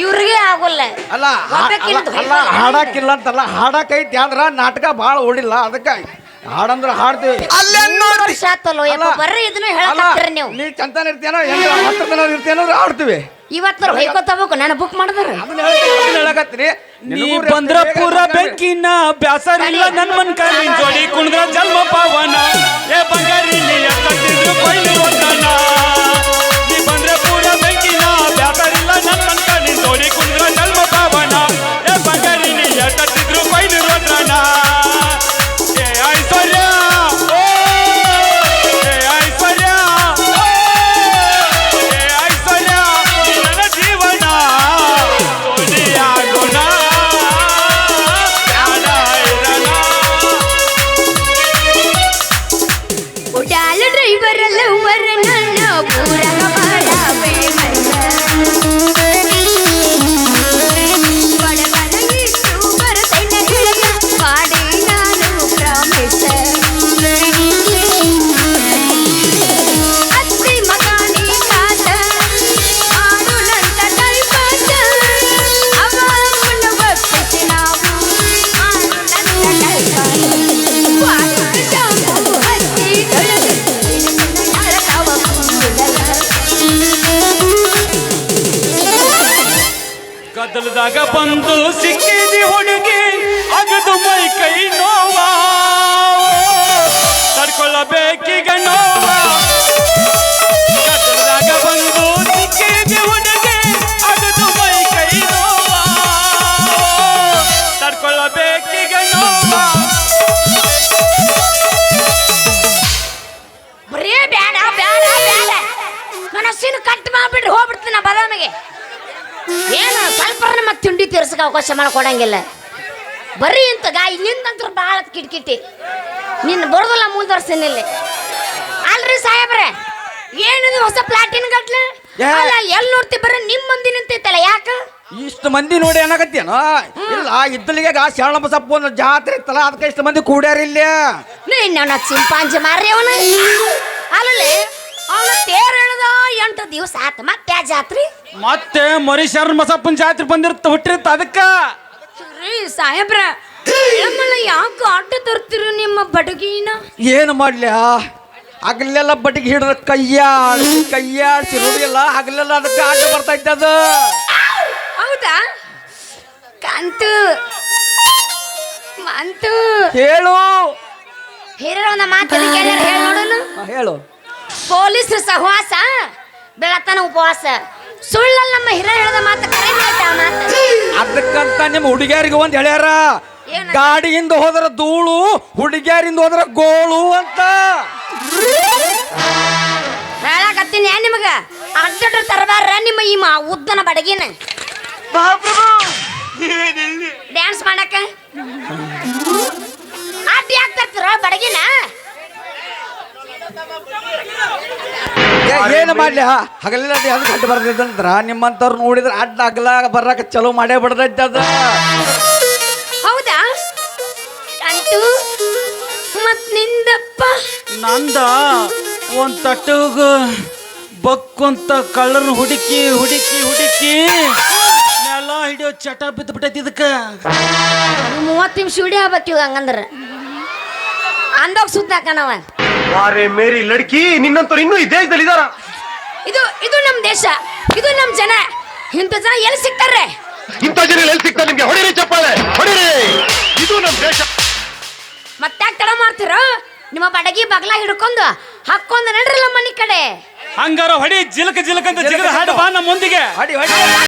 ಇವ್ರಿಗೆ ಆಗೋಲ್ಲ. ಅಲ್ಲ ಹಾಡಕ್ಕಿಲ್ಲ ಅಂತಲ್ಲ, ಹಾಡಕೈತಿ ಆದ್ರ ನಾಟಕ ಭಾಳ ಓಡಿಲ್ಲ, ಅದಕ್ಕೆ ಹಾಡಂದ್ರ ಹಾಡ್ತೀವಿ. ವರ್ಷ ಆತಲ್ಲೋ ಯಪ್ಪ, ಬರ್ರಿ ಇದನ್ನ ಹೇಳಕತ್ತೀರಿ ನೀವು. ನೀ ಚಂತಾನ ಇರ್ತೇನೋ, 10 ದಿನ ಇರ್ತೇನೋ, ಆಡ್ತೀವಿ. ಇವತ್ತರ ಹೊಯ್ಕೋತಬೇಕು, ನಾನು ಬುಕ್ ಮಾಡಿದ್ರ ಹೇಳಕತ್ತೀರಿ. ನೀ ಬಂದ್ರ ಪೂರ ಬೆಂಕಿನ ಬ್ಯಾಸರಿಲ್ಲ ನನ್ ಮನ್ ಕರಿ ಜೋಡಿ ಕುಣಿದ್ರ ಜನ್ಮ ಪಾವನ ಏ ಬಂಗಾರಿ ನೀ ಎತ್ತಿದ್ರು ಕೊಯ್ಲು ಒಟ್ಟನ. ನೀ ಬಂದ್ರ ಪೂರ ಬೆಂಕಿನ ಬ್ಯಾಸರಿಲ್ಲ ನನ್ ಮನ್ ಕರಿ ಜೋಡಿ ಕುಣಿದ್ರ ಜನ್ಮ ಪಾವನ ಏ ಬಂಗಾರಿ ನೀ ಎತ್ತಿದ್ರು ಕೊಯ್ಲು ಒಟ್ಟನ. ಏ ಐಶ್ವರ್ಯ ಓ ಏ ಐಶ್ವರ್ಯ ಏ ಐಶ್ವರ್ಯ ನನ್ನ ಜೀವನ ಜೋಡಿಯಾಗೋಣ. ಉಡಾಲ ಡ್ರೈವರ್ ಲವರ್ ನನ್ನ ಪೂರ ಮಾಡಬೇ ಬಡವನ ಇಟ್ಟು ಬರ್ತೈನ ಗೆಳೆಯ ಮಾಡಿ ನಾನು ಪ್ರಾಮಿಸ್. ಅತ್ತಿ ಮಗಾನಿ ಕಾಸ ಆಡುನಂತ ಟೈಪಾಸ ಅವನ್ನ ಒಪ್ಪಿಸಿ ನಾವು ಆಡುನಂತ ಟೈಪಾಸ. ಗದ್ದಲದಾಗ ಬಂದು ಸಿಕ್ಕಿದಿ ಹುಡುಗಿ ಅಗದು ಮೈ ಕೈ ನೋವ ತಡ್ಕೊಳ್ಳಬೇಕೀಗ ನೋವ. ಗದ್ದಲದಾಗ ಬಂದು ಸಿಕ್ಕಿದಿ ಹುಡುಗಿ ಅಗದು ಮೈ ಕೈ ನೋವ ತಡ್ಕೊಳ್ಳಬೇಕೀಗ ನೋವ. ಬರೀ ಬೇಡ ಬೇಡ ಬೇಡ, ನನ್ನ ಸೀನು ಕಟ್ ಮಾಡ್ಬಿಡ್ರಿ, ಹೋಗ್ಬಿಡ್ತೀನಿ ನಾ ಬದಾಮಿಗೆ. ಏನು ಸ್ವಲ್ಪ ನಮ್ಮ ತಿಂಡಿ ತೀರ್ಸಕ್ಕೆ ಅವಕಾಶ ಮಾಡ್ಕೊಡಂಗಿಲ್ಲ. ಬರೀ ಇಂತ ಗಾಯ ನಿಂದಂತ್ರ ಭಾಳ ಕಿಟಕಿಟಿ, ನಿನ್ನ ಬರೋದಲ್ಲ ಮುಂದುವರ್ಸಿನಿಲ್ಲ. ಅಲ್ರಿ ಸಾಹೇಬ್ರೆ, ಏನಿದು ಹೊಸ ಪ್ಲಾಟಿನ್ ಗಟ್ಲೆ ಅಲ್ಲ, ಎಲ್ಲಿ ನೋಡ್ತಿ ಬರೀ ನಿಮ್ಮ ಮಂದಿ ನಿಂತೈತಲ್ಲ, ಯಾಕ ಇಷ್ಟು ಮಂದಿ ನೋಡಿ ಏನಾಗತ್ತೇನೋ? ಇಲ್ಲ, ಇದ್ದಲಿಗೆ ಶರಣಬಸಪ್ಪ ಒಂದು ಜಾತ್ರೆ ಇತ್ತಲ್ಲ, ಅದಕ್ಕೆ ಇಷ್ಟು ಮಂದಿ ಕೂಡ್ಯಾರ ಇಲ್ಲಿ. ನನ್ನ ಚಿಂಪಾಂಜಿ ಮಾರ್ರಿ ಅವನು. ಅಲ್ಲಲ್ಲಿ ಅವನ ತೇರ್ ಎಳೆದ 8 ದಿವಸ ಆತ, ಮತ್ತೆ ಆ ಜಾತ್ರೆ ಮತ್ತೆ ಮರಿ ಶರಣ ಬಸಪ್ಪನ ಜಾತ್ರೆ ಹುಟ್ಟಿರ್ತ ಅದಕ್ಕ. ಸಾಹೇಬ್ರ ನಮ್ಮನ್ನ ಯಾಕೆ ಆಟ ತರ್ತೀರಿ ನಿಮ್ಮ ಬಡಗಿನ? ಏನು ಮಾಡ್ಲಿ, ಹಗಲೆಲ್ಲ ಬಟ್ಟಿಗೆ ಹಿಡಿದ ಕೈಯಾಡಿಸಿ ನೋಡಿಲ್ಲ, ಹಗಲೆಲ್ಲ ಅದಕ್ಕೆ ಆಟ ಬರ್ತಾ ಇದ್ದದು. ಹೌದಾ ಕಾಂತು ಮಂತು ಹೇಳು ಹಿರಿಯರ ಮಾತು ಹೇಳಿ ನೋಡೋಣ. ಹೇಳು. ಪೊಲೀಸರ ಸಹವಾಸ ಬೆಳತನ ಉಪವಾಸ, ಸುಳ್ಳಲ್ಲ ನಮ್ಮ ಹಿರಿಯರು ಹೇಳಿದ ಮಾತು ಕರೆ ಮಾತು. ಅದಕ್ಕಂತ ನಿಮ್ಮ ಹುಡುಗಿಯರಿಗೆ ಒಂದು ಹೇಳ್ಯಾರ, ಏನಂತ? ಗಾಡಿಯಿಂದ ಹೋದ್ರ ಧೂಳು, ಹುಡುಗಿಯರಿಂದ ಹೋದ್ರ ಗೋಳು ಅಂತ ಹೇಳಕತ್ತೀನಿ. ನಿಮಗ ಅಡ್ಡ ತರಬಾರ ನಿಮ್ಮ ಈ ಉದ್ದನ ಬಡಗಿನ ಡ್ಯಾನ್ಸ್ ಮಾಡಕ ಅಡ್ಡಿ ಯಾಕೆ ತರ್ತೀರ ಬಡಗಿನ? ಏನು ಮಾಡ್ಲಿ, ಹಗಲೆಲ್ಲ ಅದಕ್ಕೆ ಅಡ್ಡ ಬರ್ದೈತಂದ್ರ ನಿಮ್ಮಂತವ್ರು ನೋಡಿದ್ರೆ ಅಡ್ಡ ಅಗಲ ಬರ್ರಾಕ ಚಲೋ ಮಾಡೇ ಬಿಡ್ದೈತದ. ಹೌದಾ ಅಂತೂ ಮತ್ ನಿಂದಪ್ಪ ನಂದ ಒಂದ್ ತಟ್ಟಗ ಬಕ್ಕೊಂತ ಕಳ್ಳರ್ನ ಹುಡುಕಿ ಹುಡುಕಿ ಹುಡುಕಿ ನೆಲ ಹಿಡಿಯೋ ಚಟ ಬಿದ್ದು ಬಿಟ್ಟೈತಿ ಇದಕ್ಕ. 30 ನಿಮಿಷ ಹಿಡಿ ಆಗ್ಬೇಕಿವ್ ಹಂಗಂದ್ರ ಅಂದೋಗ್ ಸುತ್ತಾಕನವ. ವಾರೆ ಮೇರಿ ಲಡ್ಕಿ, ನಿನ್ನಂತವ್ರು ಇನ್ನೂ ಈ ದೇಶದಲ್ಲಿ ಇದಾರ? ಇದು ನಮ್ ದೇಶ, ಇದು ನಮ್ ಜನ. ಇಂಥ ಜನ ಎಲ್ಲಿ ಸಿಗ್ತಾರೆ? ಇಂಥ ಜನ ಎಲ್ಲಿ ಸಿಗ್ತಾರೆ ನಿಮ್ಗೆ? ಹೊಡಿರಿ ಚಪ್ಪಾಳೆ, ಹೊಡಿರಿ. ಇದು ನಮ್ ದೇಶ. ಮತ್ತೆ ತಡ ಮಾಡ್ತಿರೋ? ನಿಮ್ಮ ಬಡಗಿ ಬಗಲ ಹಿಡ್ಕೊಂಡು ಹಾಕೊಂಡು ನಡ್ರಲ್ಲ ಮನಿ ಕಡೆ. ಹಂಗಾರ ಹೊಡಿ ಜಿಲಕ ಜಿಲಕ ಅಂತ ಜಿಗದ ಹಾಡು ಬಾ ನಮ್ಮ ಮುಂದಿಗೆ.